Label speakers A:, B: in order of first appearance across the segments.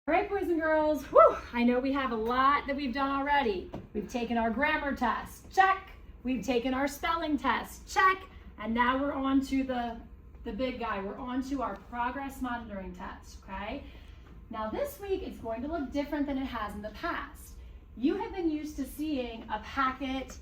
A: All right, boys and girls, whew, I know we have a lot that we've done already. We've taken our grammar test, check. We've taken our spelling test, check. And now we're on to the big guy. We're on to our progress monitoring test, okay? Now this week, it's going to look different than it has in the past. You have been used to seeing a packet,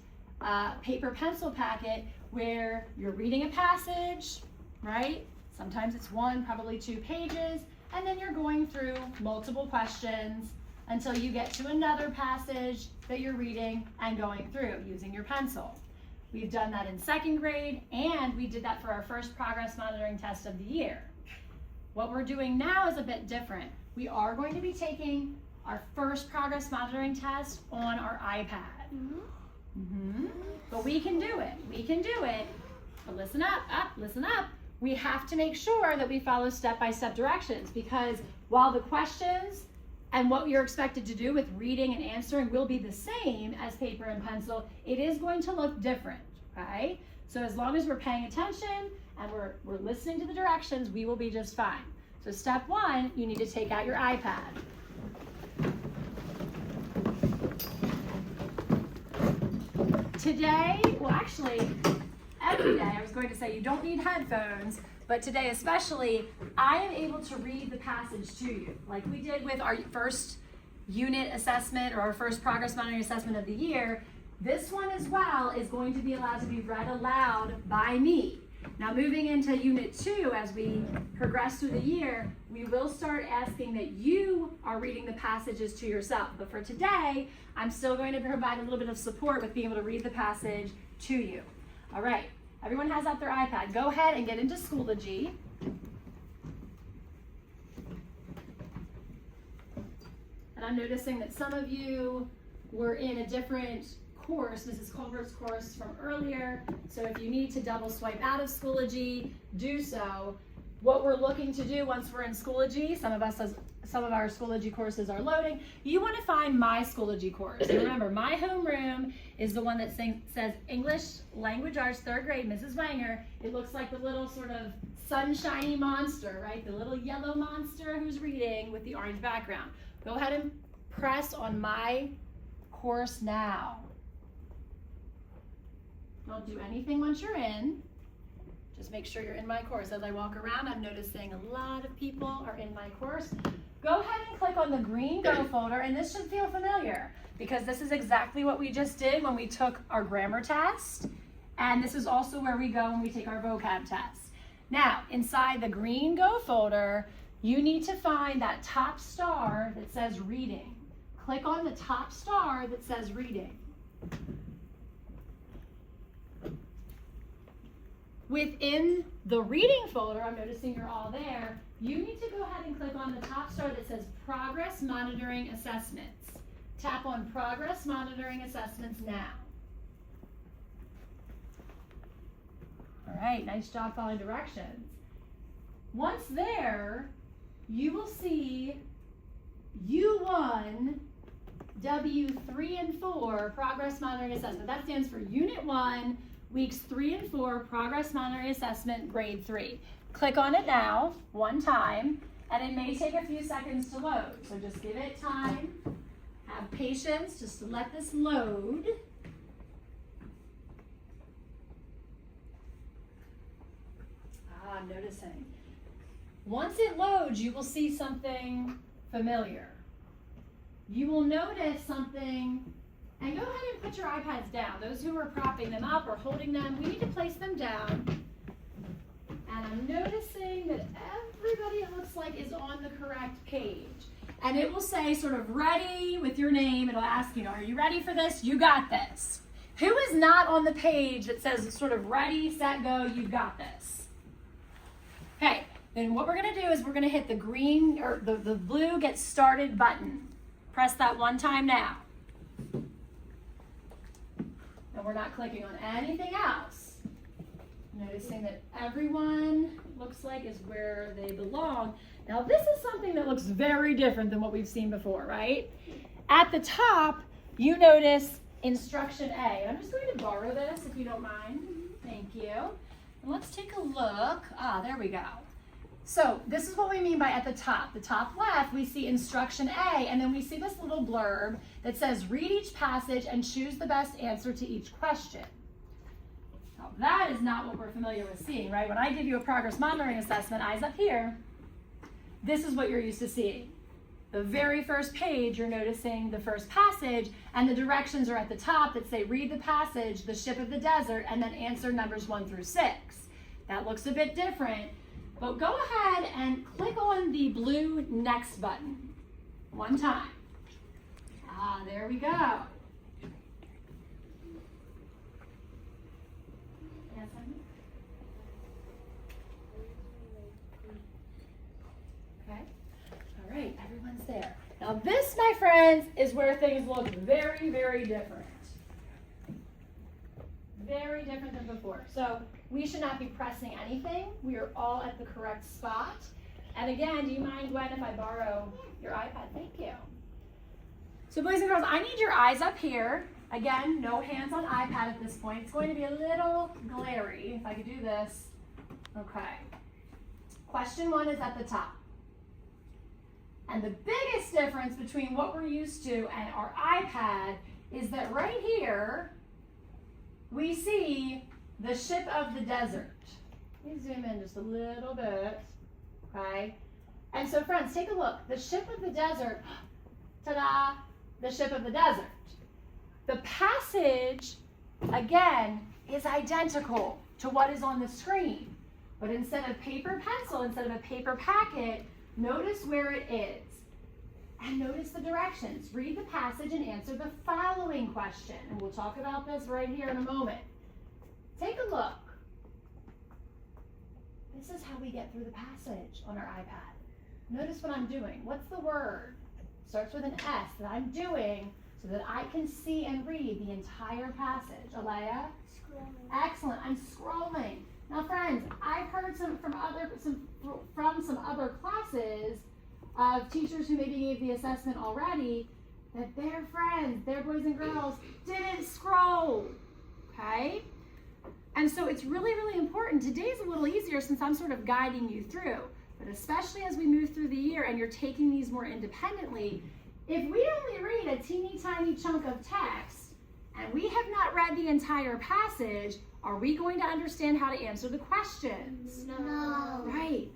A: paper pencil packet, where you're reading a passage, right? Sometimes it's one, probably 2 pages. And then you're going through multiple questions until you get to another passage that you're reading and going through using your pencil. We've done that in 2nd grade, and we did that for our first progress monitoring test of the year. What we're doing now is a bit different. We are going to be taking our first progress monitoring test on our iPad. But we can do it. We can do it. But listen up, listen up. We have to make sure that we follow step-by-step directions, because while the questions and what you're expected to do with reading and answering will be the same as paper and pencil, it is going to look different, okay? So as long as we're paying attention and we're listening to the directions, we will be just fine. So step 1, you need to take out your iPad. Today, well actually, every day, I was going to say you don't need headphones, but today especially, I am able to read the passage to you, like we did with our first unit assessment or our first progress monitoring assessment of the year. This one as well is going to be allowed to be read aloud by me. Now moving into unit 2, as we progress through the year, we will start asking that you are reading the passages to yourself. But for today, I'm still going to provide a little bit of support with being able to read the passage to you. All right, everyone has out their iPad. Go ahead and get into Schoology. And I'm noticing that some of you were in a different course, Mrs. Culver's course from earlier. So if you need to double swipe out of Schoology, do so. What we're looking to do once we're in Schoology, some of our Schoology courses are loading. You want to find my Schoology course. And remember, my homeroom is the one that says English Language Arts 3rd grade, Mrs. Wanger. It looks like the little sort of sunshiny monster, right? The little yellow monster who's reading with the orange background. Go ahead and press on my course now. Don't do anything once you're in. Just make sure you're in my course. As I walk around, I'm noticing a lot of people are in my course. Go ahead and click on the green Go folder, and this should feel familiar because this is exactly what we just did when we took our grammar test, and this is also where we go when we take our vocab test. Now, inside the green Go folder, you need to find that top star that says reading. Click on the top star that says reading. Within the reading folder, I'm noticing you're all there, you need to go ahead and click on the top star that says Progress Monitoring Assessments. Tap on Progress Monitoring Assessments now. All right, nice job following directions. Once there, you will see U1, W3 and 4 Progress Monitoring Assessment. That stands for Unit 1, Weeks 3 and 4, Progress Monitoring Assessment, Grade 3. Click on it now, one time, and it may take a few seconds to load. So just give it time, have patience just to let this load. I'm noticing. Once it loads, you will see something familiar. You will notice something. And go ahead and put your iPads down. Those who are propping them up or holding them, we need to place them down. And I'm noticing that everybody, it looks like, is on the correct page. And it will say sort of ready with your name. It'll ask, are you ready for this? You got this. Who is not on the page that says sort of ready, set, go, you got this? Okay, then what we're going to do is we're going to hit the green or the blue get started button. Press that one time now. And we're not clicking on anything else. Noticing that everyone looks like is where they belong. Now this is something that looks very different than what we've seen before, right? At the top, you notice instruction A. I'm just going to borrow this if you don't mind. Thank you. And let's take a look. There we go. So this is what we mean by at the top. The top left, we see instruction A, and then we see this little blurb that says, read each passage and choose the best answer to each question. Now that is not what we're familiar with seeing, right? When I give you a progress monitoring assessment, eyes up here, this is what you're used to seeing. The very first page, you're noticing the first passage, and the directions are at the top that say, read the passage, the ship of the desert, and then answer numbers 1 through 6. That looks a bit different, but go ahead and click on the blue next button one time. Ah, there we go. Yes, honey? Okay. All right, everyone's there. Now this, my friends, is where things look very, very different. Very different than before. So we should not be pressing anything. We are all at the correct spot. And again, do you mind, Gwen, if I borrow your iPad? Thank you. So boys and girls, I need your eyes up here. Again, no hands on iPad at this point. It's going to be a little glary. If I could do this. Okay. Question 1 is at the top. And the biggest difference between what we're used to and our iPad is that right here, we see the ship of the desert. Let me zoom in just a little bit, okay? And so friends, take a look. The ship of the desert, ta-da, the ship of the desert. The passage, again, is identical to what is on the screen. But instead of paper pencil, instead of a paper packet, notice where it is. And notice the directions. Read the passage and answer the following question. And we'll talk about this right here in a moment. Take a look. This is how we get through the passage on our iPad. Notice what I'm doing. What's the word? Starts with an S that I'm doing so that I can see and read the entire passage. Alea? Scrolling. Excellent. I'm scrolling. Now, friends, I've heard from some other classes of teachers who maybe gave the assessment already that their friends, their boys and girls, didn't scroll. Okay? And so it's really, really important. Today's a little easier since I'm sort of guiding you through. But especially as we move through the year and you're taking these more independently, if we only read a teeny tiny chunk of text and we have not read the entire passage, are we going to understand how to answer the questions?
B: No.
A: Right.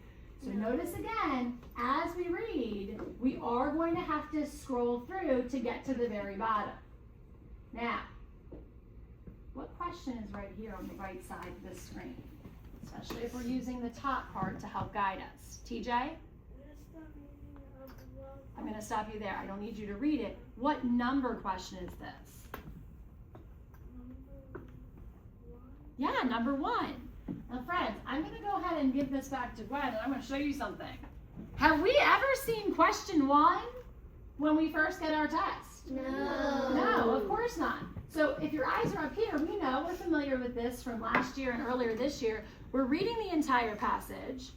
A: So notice again, as we read, we are going to have to scroll through to get to the very bottom. Now, what question is right here on the right side of the screen? Especially if we're using the top part to help guide us. TJ? I'm going to stop you there. I don't need you to read it. What number question is this? Yeah, number 1. Now friends, I'm going to go ahead and give this back to Gwen and I'm going to show you something. Have we ever seen question 1 when we first get our test?
B: No.
A: No, of course not. So if your eyes are up here, we know we're familiar with this from last year and earlier this year. We're reading the entire passage,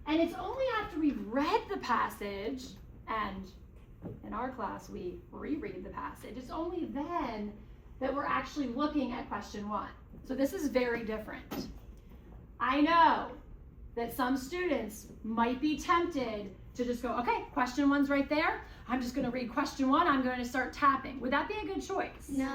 A: and it's only after we've read the passage, and in our class we reread the passage, it's only then that we're actually looking at question 1. So this is very different. I know that some students might be tempted to just go, okay, question 1's right there. I'm just going to read question 1. I'm going to start tapping. Would that be a good choice?
B: No.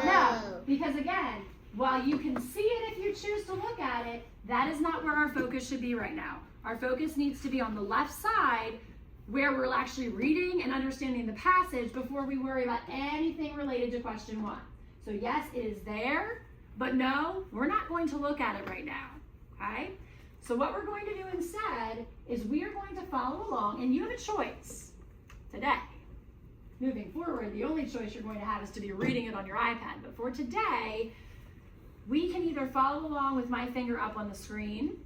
A: No, because again, while you can see it if you choose to look at it, that is not where our focus should be right now. Our focus needs to be on the left side where we're actually reading and understanding the passage before we worry about anything related to question 1. So yes, it is there, but no, we're not going to look at it right now, okay? So what we're going to do instead is we are going to follow along, and you have a choice today. Moving forward, the only choice you're going to have is to be reading it on your iPad. But for today, we can either follow along with my finger up on the screen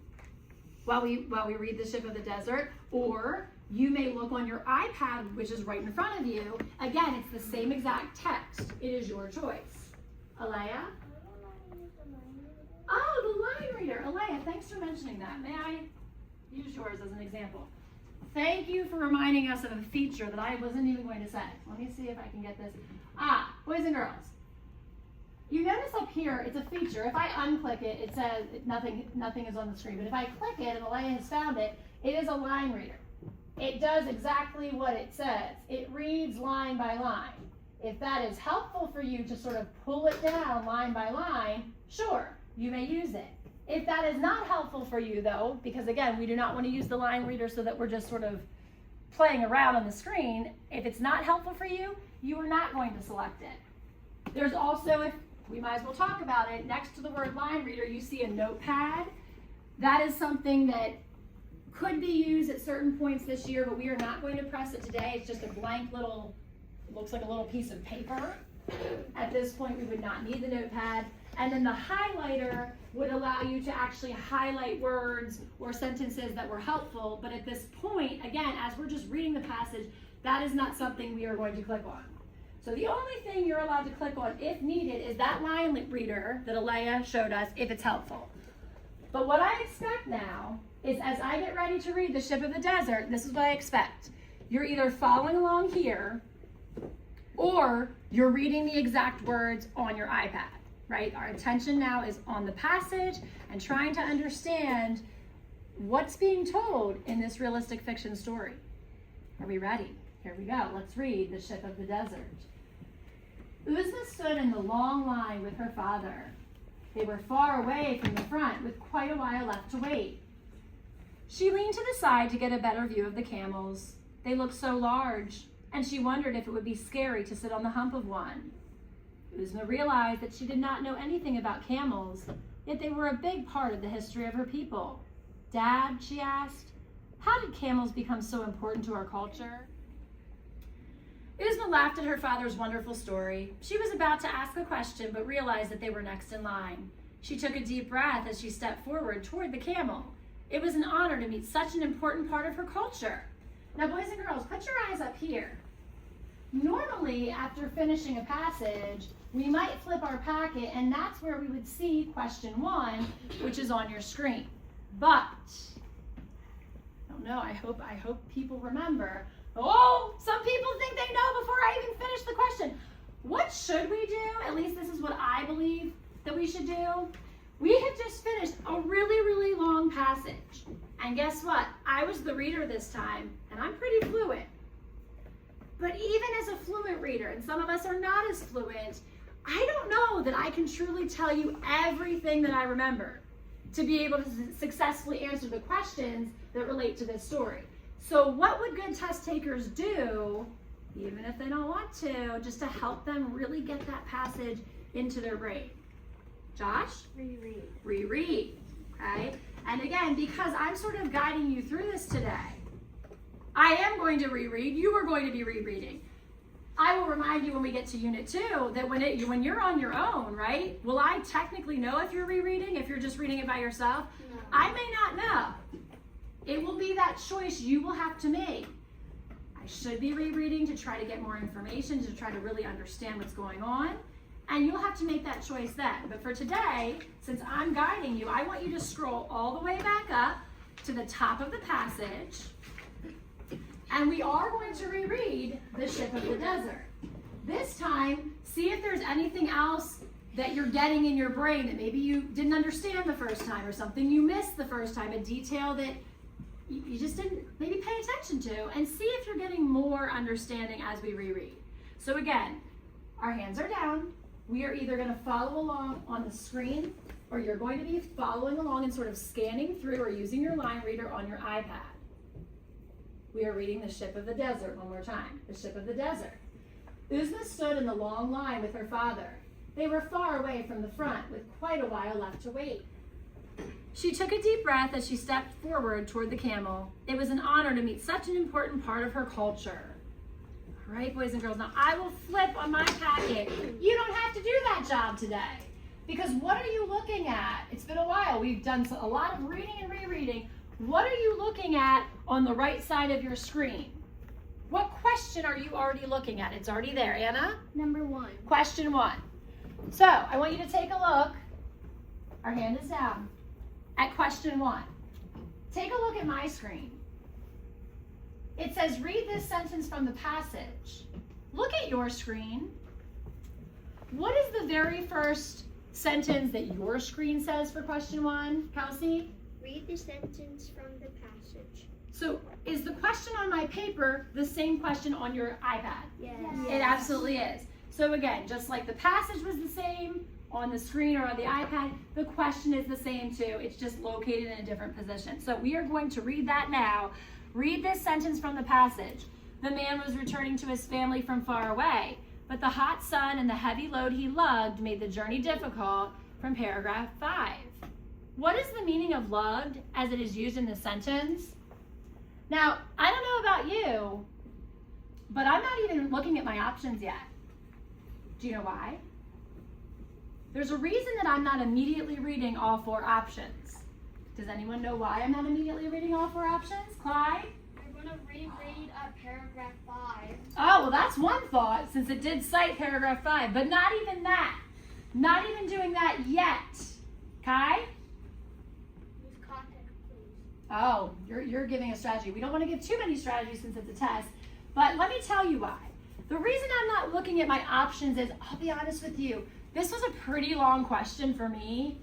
A: while we read the Ship of the Desert, or you may look on your iPad, which is right in front of you. Again, it's the same exact text. It is your choice. Alea? Oh, the line reader. Alea, thanks for mentioning that. May I use yours as an example? Thank you for reminding us of a feature that I wasn't even going to say. Let me see if I can get this. Boys and girls. You notice up here, it's a feature. If I unclick it, it says nothing is on the screen. But if I click it and Alea has found it, it is a line reader. It does exactly what it says. It reads line by line. If that is helpful for you to sort of pull it down line by line, sure, you may use it. If that is not helpful for you though, because again, we do not want to use the line reader so that we're just sort of playing around on the screen. If it's not helpful for you, you are not going to select it. There's also, if we might as well talk about it, next to the word line reader, you see a notepad. That is something that could be used at certain points this year, but we are not going to press it today. It's just a blank little, looks like a little piece of paper. At this point, we would not need the notepad. And then the highlighter would allow you to actually highlight words or sentences that were helpful. But at this point, again, as we're just reading the passage, that is not something we are going to click on. So the only thing you're allowed to click on, if needed, is that line reader that Alea showed us, if it's helpful. But what I expect now is as I get ready to read The Ship of the Desert, this is what I expect. You're either following along here, or you're reading the exact words on your iPad, right? Our attention now is on the passage and trying to understand what's being told in this realistic fiction story. Are we ready? Here we go. Let's read The Ship of the Desert. Uzma stood in the long line with her father. They were far away from the front with quite a while left to wait. She leaned to the side to get a better view of the camels. They looked so large, and she wondered if it would be scary to sit on the hump of one. Uzma realized that she did not know anything about camels, yet they were a big part of the history of her people. Dad, she asked, how did camels become so important to our culture? Uzma laughed at her father's wonderful story. She was about to ask a question, but realized that they were next in line. She took a deep breath as she stepped forward toward the camel. It was an honor to meet such an important part of her culture. Now, boys and girls, put your eyes up here. Normally, after finishing a passage, we might flip our packet, and that's where we would see question 1, which is on your screen. But, I don't know, I hope people remember. Oh, some people think they know before I even finish the question. What should we do? At least this is what I believe that we should do. We had just finished a really, really long passage. And guess what? I was the reader this time, and I'm pretty fluent. But even as a fluent reader, and some of us are not as fluent, I don't know that I can truly tell you everything that I remember to be able to successfully answer the questions that relate to this story. So what would good test takers do, even if they don't want to, just to help them really get that passage into their brain? Josh?
B: Reread.
A: Reread, okay? And again, because I'm sort of guiding you through this today, I am going to reread. You are going to be rereading. I will remind you when we get to Unit 2 that when you're on your own, right? Will I technically know if you're rereading, if you're just reading it by yourself?
B: No.
A: I may not know. It will be that choice you will have to make. I should be rereading to try to get more information, to try to really understand what's going on. And you'll have to make that choice then. But for today, since I'm guiding you, I want you to scroll all the way back up to the top of the passage. And we are going to reread The Ship of the Desert. This time, see if there's anything else that you're getting in your brain that maybe you didn't understand the first time, or something you missed the first time, a detail that you just didn't maybe pay attention to, and see if you're getting more understanding as we reread. So again, our hands are down. We are either going to follow along on the screen, or you're going to be following along and sort of scanning through or using your line reader on your iPad. We are reading The Ship of the Desert one more time. The Ship of the Desert. Uzma stood in the long line with her father. They were far away from the front with quite a while left to wait. She took a deep breath as she stepped forward toward the camel. It was an honor to meet such an important part of her culture. All right, boys and girls, now I will flip on my packet. You don't have to do that job today, because what are you looking at? It's been a while. We've done a lot of reading and rereading. What are you looking at on the right side of your screen? What question are you already looking at? It's already there, Anna.
B: Number 1.
A: Question 1. So I want you to take a look. Our hand is down. At question 1. Take a look at my screen. It says, read this sentence from the passage. Look at your screen. what is the very first sentence that your screen says for question 1, Kelsey?
B: Read the sentence from the passage.
A: So is the question on my paper the same question on your iPad?
B: Yes.
A: It absolutely is. So again, just like the passage was the same on the screen or on the iPad, the question is the same too. It's just located in a different position. So we are going to read that now. Read this sentence from the passage. The man was returning to his family from far away, but the hot sun and the heavy load he lugged made the journey difficult, from paragraph 5. What is the meaning of lugged as it is used in this sentence? Now, I don't know about you, but I'm not even looking at my options yet. Do you know why? There's a reason that I'm not immediately reading all 4 options. Does anyone know why I'm not immediately reading all 4 options? Clyde?
B: You're going to reread paragraph 5.
A: Oh, well, that's one thought, since it did cite paragraph 5, but not even that. Not even doing that yet. Kai?
B: Use context, please.
A: Oh, you're giving a strategy. We don't want to give too many strategies since it's a test, but let me tell you why. The reason I'm not looking at my options is, I'll be honest with you, this was a pretty long question for me,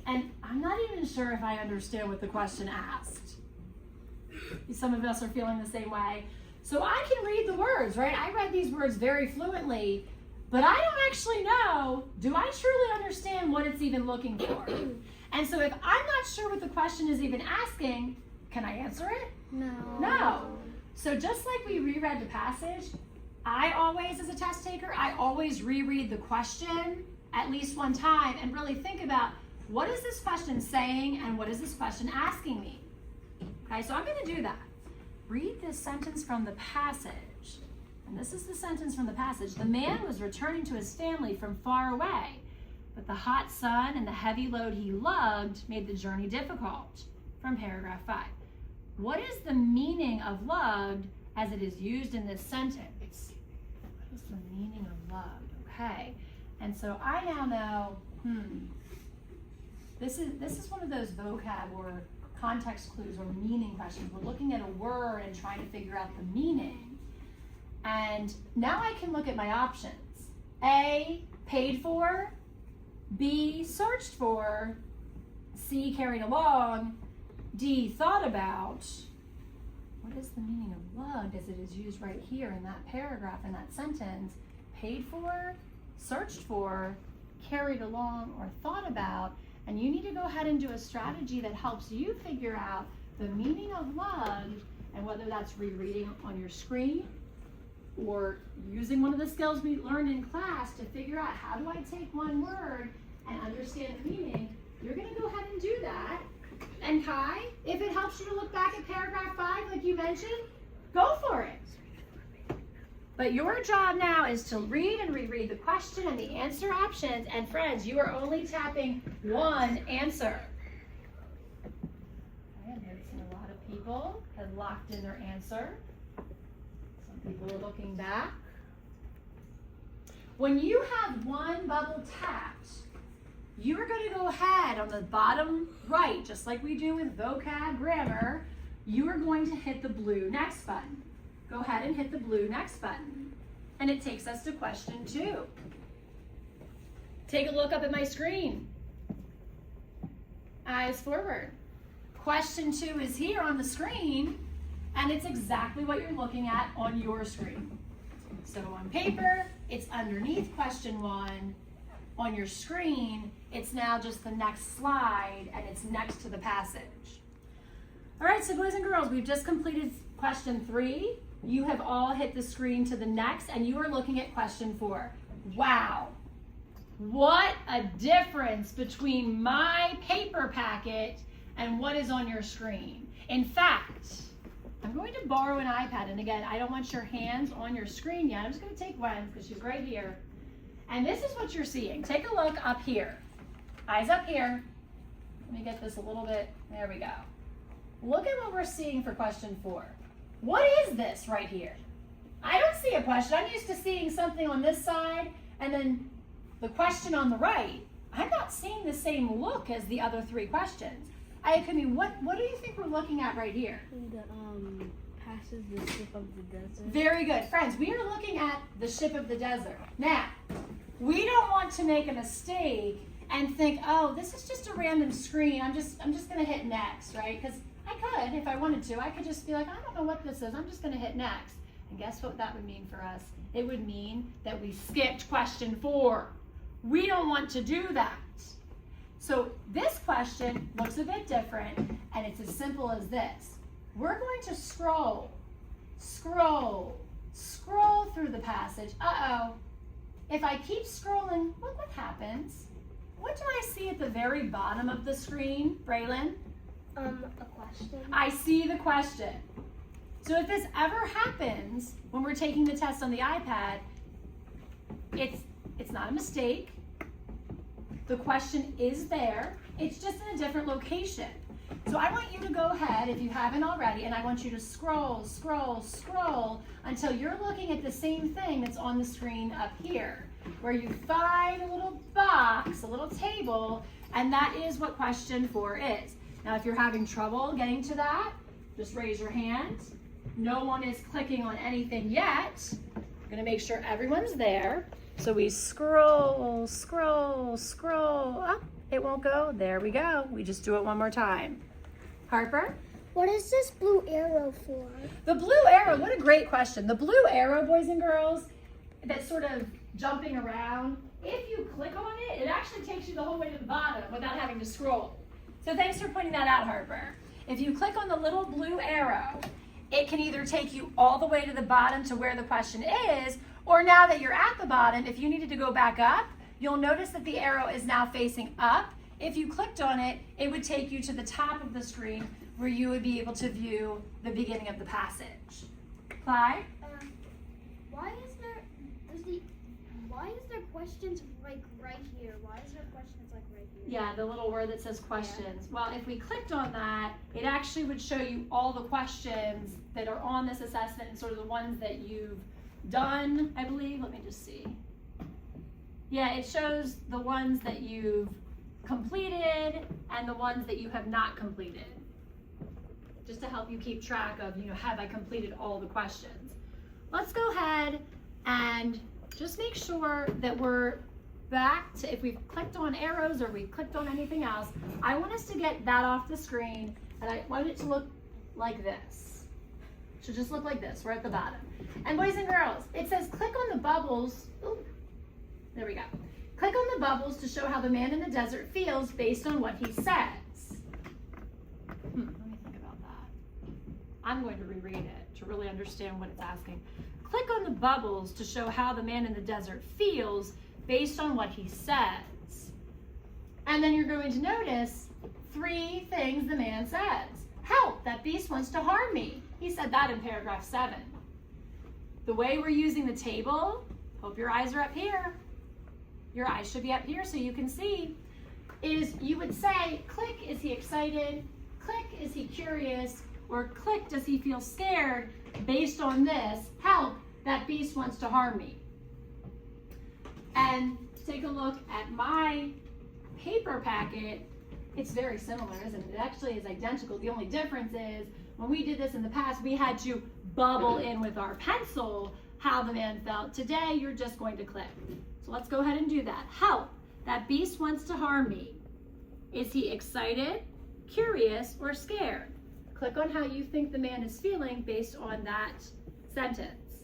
A: and I'm not even sure if I understand what the question asked. Some of us are feeling the same way. So I can read the words, right? I read these words very fluently, but I don't actually know, do I truly understand what it's even looking for? And so if I'm not sure what the question is even asking, can I answer it?
B: No.
A: No. So just like we reread the passage, I always, as a test taker, I always reread the question at least one time and really think about, what is this question saying and what is this question asking me? Okay, so I'm going to do that. Read this sentence from the passage. And this is the sentence from the passage. The man was returning to his family from far away, but the hot sun and the heavy load he lugged made the journey difficult, from paragraph 5. What is the meaning of lugged as it is used in this sentence? What is the meaning of lugged? Okay. And so I now know, this is one of those vocab or context clues or meaning questions. We're looking at a word and trying to figure out the meaning. And now I can look at my options. A, paid for. B, searched for. C, carried along. D, thought about. What is the meaning of lugged as it is used right here in that paragraph, in that sentence? Paid for, searched for, carried along, or thought about. And you need to go ahead and do a strategy that helps you figure out the meaning of lugged, and whether that's rereading on your screen or using one of the skills we learned in class to figure out, how do I take one word and understand the meaning? You're going to go ahead and do that. And Kai, if it helps you to look back at paragraph 5 like you mentioned, go for it. But your job now is to read and reread the question and the answer options. And friends, you are only tapping one answer. Okay, I'm noticing a lot of people have locked in their answer. Some people are looking back. When you have one bubble tapped, you are going to go ahead on the bottom right, just like we do with vocab grammar, you are going to hit the blue next button. Go ahead and hit the blue next button. And it takes us to question 2. Take a look up at my screen. Eyes forward. Question 2 is here on the screen, and it's exactly what you're looking at on your screen. So on paper, it's underneath question 1. On your screen, it's now just the next slide, and it's next to the passage. All right, so boys and girls, we've just completed question 3. You have all hit the screen to the next, and you are looking at question 4. Wow, what a difference between my paper packet and what is on your screen. In fact, I'm going to borrow an iPad, and again, I don't want your hands on your screen yet. I'm just going to take Gwen's because she's right here. And this is what you're seeing. Take a look up here. Eyes up here. Let me get this a little bit. There we go. Look at what we're seeing for question 4. What is this right here? I don't see a question. I'm used to seeing something on this side and then the question on the right. I'm not seeing the same look as the other 3 questions. What do you think we're looking at right here?
B: The passes the ship of the desert.
A: Very good. Friends, we are looking at the ship of the desert. Now, We don't want to make a mistake and think, oh, this is just a random screen. I'm just gonna hit next, right? Because I could, if I wanted to, I could just be like, I don't know what this is. I'm just gonna hit next. And guess what that would mean for us? It would mean that we skipped question 4. We don't want to do that. So this question looks a bit different, and it's as simple as this. We're going to scroll through the passage. Uh-oh. If I keep scrolling, look what happens. What do I see at the very bottom of the screen, Braylon?
B: A question.
A: I see the question. So if this ever happens when we're taking the test on the iPad, it's not a mistake. The question is there. It's just in a different location. So I want you to go ahead, if you haven't already, and I want you to scroll until you're looking at the same thing that's on the screen up here, where you find a little box, a little table, and that is what question 4 is. Now, if you're having trouble getting to that, just raise your hand. No one is clicking on anything yet. We're gonna make sure everyone's there. So we scroll up. It won't go. There we go. We just do it one more time. Harper?
B: What is this blue arrow for?
A: The blue arrow, what a great question. The blue arrow, boys and girls, that's sort of jumping around, if you click on it, it actually takes you the whole way to the bottom without having to scroll. So thanks for pointing that out, Harper. If you click on the little blue arrow, it can either take you all the way to the bottom to where the question is, or now that you're at the bottom, if you needed to go back up, you'll notice that the arrow is now facing up. If you clicked on it, it would take you to the top of the screen where you would be able to view the beginning of the passage. Clyde?
B: Why is there questions like right here? Why is there questions like right here?
A: Yeah, the little word that says questions. Yeah. Well, if we clicked on that, it actually would show you all the questions that are on this assessment and sort of the ones that you've done, I believe. Let me just see. Yeah, it shows the ones that you've completed and the ones that you have not completed. Just to help you keep track of, have I completed all the questions? Let's go ahead and just make sure that we're back to, if we've clicked on arrows or we've clicked on anything else, I want us to get that off the screen, and I want it to look like this. It should just look like this. We're at the bottom. And boys and girls, it says click on the bubbles. Ooh, there we go. Click on the bubbles to show how the man in the desert feels based on what he says. Let me think about that. I'm going to reread it to really understand what it's asking. Click on the bubbles to show how the man in the desert feels based on what he says. And then you're going to notice 3 things the man says. Help, that beast wants to harm me. He said that in paragraph 7. The way we're using the table, hope your eyes are up here. Your eyes should be up here so you can see, is you would say, click, is he excited? Click, is he curious? Or click, does he feel scared? Based on this, help, that beast wants to harm me. And take a look at my paper packet. It's very similar, isn't it? It actually is identical. The only difference is when we did this in the past, we had to bubble in with our pencil how the man felt. Today, you're just going to click. So let's go ahead and do that. Help, that beast wants to harm me. Is he excited, curious, or scared? Click on how you think the man is feeling based on that sentence.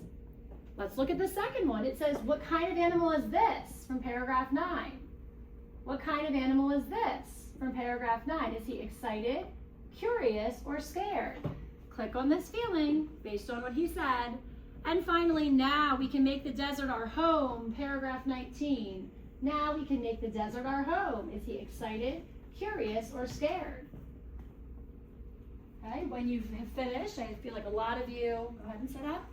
A: Let's look at the second one. It says, what kind of animal is this? From paragraph 9. What kind of animal is this? From paragraph 9. Is he excited, curious, or scared? Click on this feeling based on what he said. And finally, now we can make the desert our home, paragraph 19. Now we can make the desert our home. Is he excited, curious, or scared? Okay, when you have finished, I feel like a lot of you, go ahead and sit up,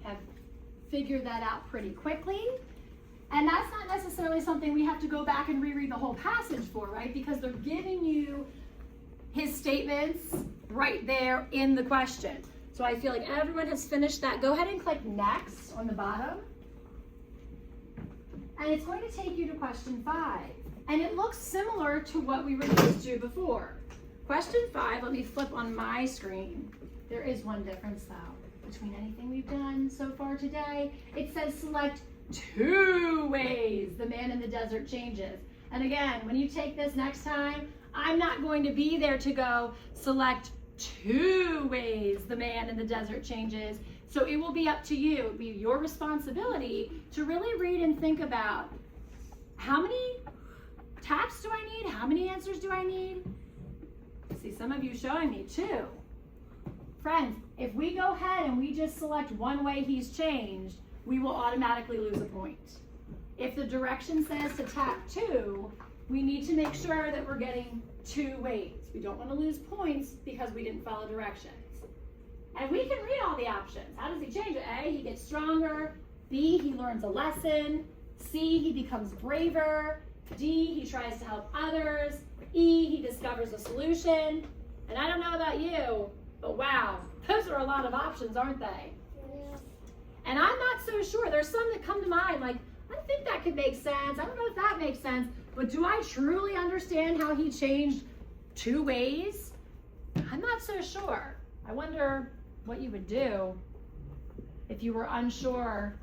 A: have figured that out pretty quickly. And that's not necessarily something we have to go back and reread the whole passage for, right? Because they're giving you his statements right there in the question. So I feel like everyone has finished that. Go ahead and click next on the bottom. And it's going to take you to question 5. And it looks similar to what we were used to before. Question 5, let me flip on my screen. There is one difference though between anything we've done so far today. It says select 2 ways the man in the desert changes. And again, when you take this next time, I'm not going to be there to go select 2 ways the man in the desert changes. So it will be up to you. It will be your responsibility to really read and think about how many taps do I need? How many answers do I need? See some of you showing me 2. Friends, if we go ahead and we just select 1 way he's changed, we will automatically lose a point. If the direction says to tap 2, we need to make sure that we're getting 2 ways. We don't want to lose points because we didn't follow directions. And we can read all the options. How does he change it? A, he gets stronger. B, he learns a lesson. C, he becomes braver. D, he tries to help others. E, he discovers a solution. And I don't know about you, but wow, those are a lot of options, aren't they?
B: Yeah.
A: And I'm not so sure. There's some that come to mind, like, I think that could make sense. I don't know if that makes sense. But do I truly understand how he changed 2 ways? I'm not so sure. I wonder what you would do if you were unsure,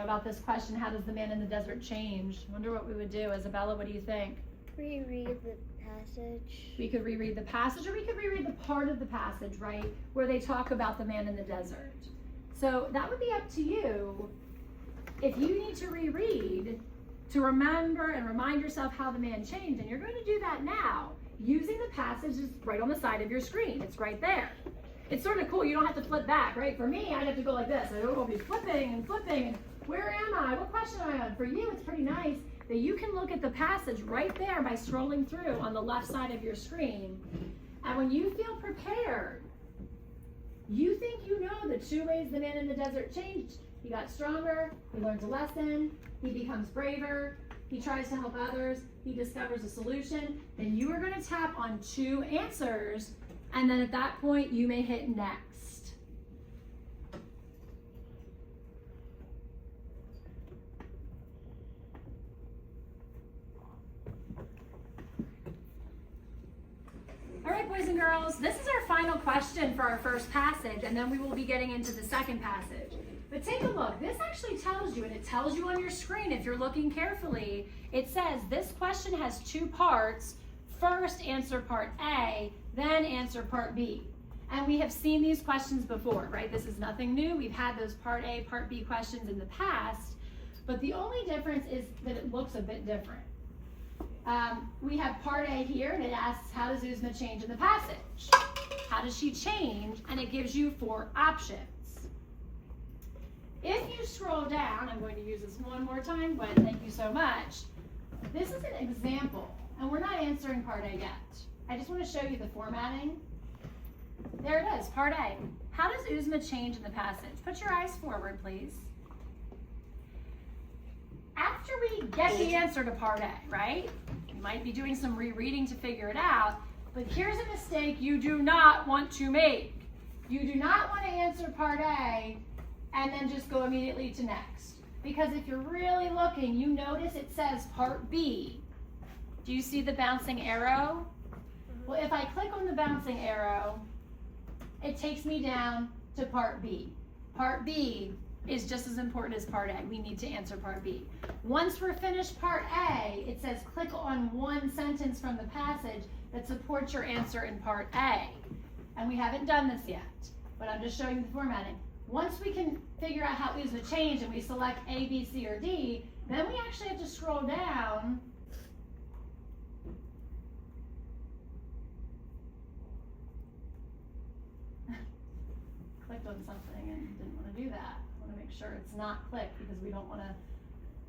A: about this question, how does the man in the desert change? I wonder what we would do. Isabella, what do you think?
B: Reread the passage.
A: We could reread the passage, or we could reread the part of the passage, right, where they talk about the man in the desert. So that would be up to you. If you need to reread to remember and remind yourself how the man changed, and you're going to do that now, using the passage is right on the side of your screen. It's right there. It's sort of cool. You don't have to flip back, right? For me, I'd have to go like this. I will be flipping and flipping. And where am I? What question am I on? For you, it's pretty nice that you can look at the passage right there by scrolling through on the left side of your screen. And when you feel prepared, you think you know the 2 ways the man in the desert changed. He got stronger, he learns a lesson, he becomes braver, he tries to help others, he discovers a solution. Then you are going to tap on 2 answers, and then at that point you may hit next. All right, boys and girls, this is our final question for our first passage, and then we will be getting into the second passage. But take a look. This actually tells you, and it tells you on your screen if you're looking carefully, it says this question has 2 parts. First, answer part A, then answer part B. And we have seen these questions before, right? This is nothing new. We've had those part A, part B questions in the past, but the only difference is that it looks a bit different. We have part A here, and it asks, how does Uzma change in the passage? How does she change? And it gives you 4 options. If you scroll down, I'm going to use this one more time, but thank you so much. This is an example, and we're not answering part A yet. I just want to show you the formatting. There it is, part A. How does Uzma change in the passage? Put your eyes forward, please. After we get the answer to part A, right? You might be doing some rereading to figure it out, but here's a mistake you do not want to make. You do not want to answer part A and then just go immediately to next. Because if you're really looking, you notice it says part B. Do you see the bouncing arrow? Well, if I click on the bouncing arrow, it takes me down to part B. Part B is just as important as part A. We need to answer part B. Once we're finished part A, it says click on one sentence from the passage that supports your answer in part A. And we haven't done this yet, but I'm just showing you the formatting. Once we can figure out how Uzma changed and we select A, B, C, or D, then we actually have to scroll down clicked on something and didn't want to do that. I want to make sure it's not clicked because we don't want to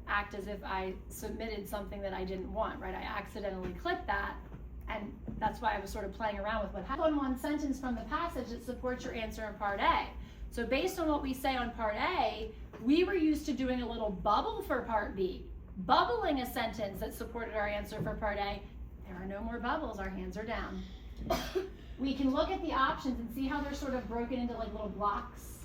A: act as if I submitted something that I didn't want, right? I accidentally clicked that, and that's why I was sort of playing around with what happened. On one sentence from the passage that supports your answer in part A. So based on what we say on part A, we were used to doing a little bubble for part B, bubbling a sentence that supported our answer for part A. There are no more bubbles, our hands are down. We can look at the options and see how they're sort of broken into like little blocks.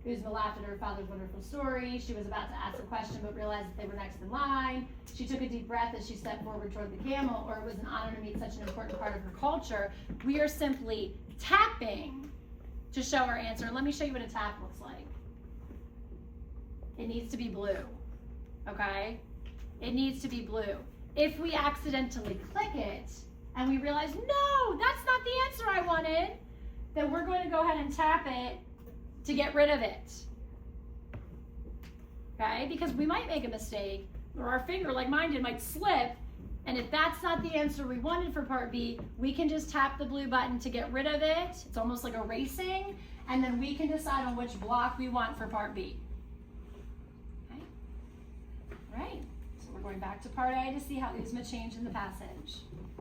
A: Uzma laughed at her father's wonderful story. She was about to ask a question but realized that they were next in line. She took a deep breath as she stepped forward toward the camel, or it was an honor to meet such an important part of her culture. We are simply tapping to show our answer. Let me show you what a tap looks like. it needs to be blue, okay? It needs to be blue. If we accidentally click it and we realize, no, that's not the answer I wanted, then we're going to go ahead and tap it to get rid of it, okay? Because we might make a mistake, or our finger, like mine did, might slip, and if that's not the answer we wanted for part B, we can just tap the blue button to get rid of it. It's almost like erasing, and then we can decide on which block we want for part B. Okay? All right, so we're going back to part A to see how these may change in the passage.